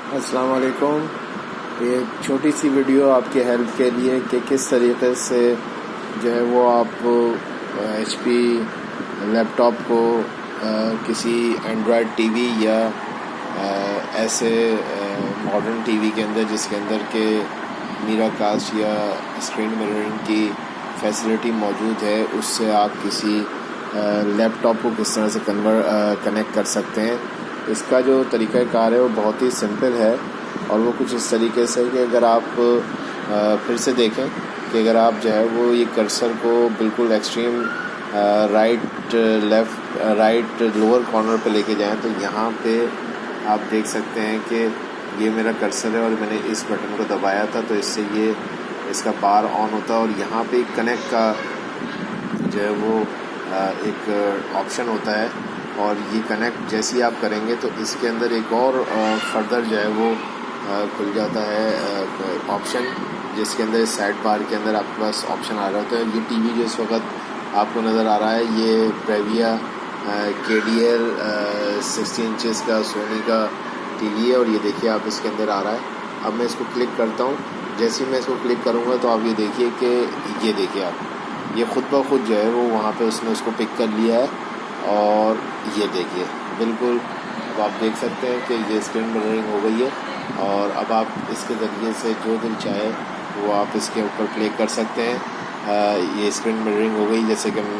अस्सलाम वालेकुम। ये छोटी सी वीडियो आपके हेल्प के लिए कि किस तरीके से जो है वो आप HP लैपटॉप को किसी एंड्रॉयड टीवी या ऐसे मॉडर्न टीवी के अंदर जिसके अंदर के मीराकास्ट या स्क्रीन मिररिंग की फैसिलिटी मौजूद है, उससे आप किसी लैपटॉप को किस तरह से कनेक्ट कर सकते हैं। इसका जो तरीक़ाकार है वो बहुत ही सिंपल है और वो कुछ इस तरीके से कि अगर आप फिर से देखें कि अगर आप जो है वो ये कर्सर को बिल्कुल एक्सट्रीम राइट लोअर कॉर्नर पे लेके जाएं तो यहाँ पे आप देख सकते हैं कि ये मेरा कर्सर है और मैंने इस बटन को दबाया था तो इससे ये इसका बार ऑन होता है और यहाँ पे कनेक्ट का जो है वो एक ऑप्शन होता है और ये कनेक्ट जैसे ही आप करेंगे तो इसके अंदर एक और फर्दर जो है वो खुल जाता है ऑप्शन, जिसके अंदर साइड बार के अंदर आपके पास ऑप्शन आ रहा होता है। ये टीवी जो इस वक्त आपको नज़र आ रहा है ये ब्रेविया KDL 60 इंचेस का सोनी का टीवी है और ये देखिए आप इसके अंदर आ रहा है। अब मैं इसको क्लिक करता हूँ, जैसे ही मैं इसको क्लिक करूँगा तो आप ये देखिए कि ये देखिए आप ये ख़ुद ब खुद जो है वो वहाँ पे उसने उसको पिक कर लिया है और ये देखिए बिल्कुल अब आप देख सकते हैं कि ये स्क्रीन मिररिंग हो गई है और अब आप इसके ज़रिए से जो दिल चाहे वो आप इसके ऊपर प्ले कर सकते हैं। ये स्क्रीन मिररिंग हो गई जैसे कि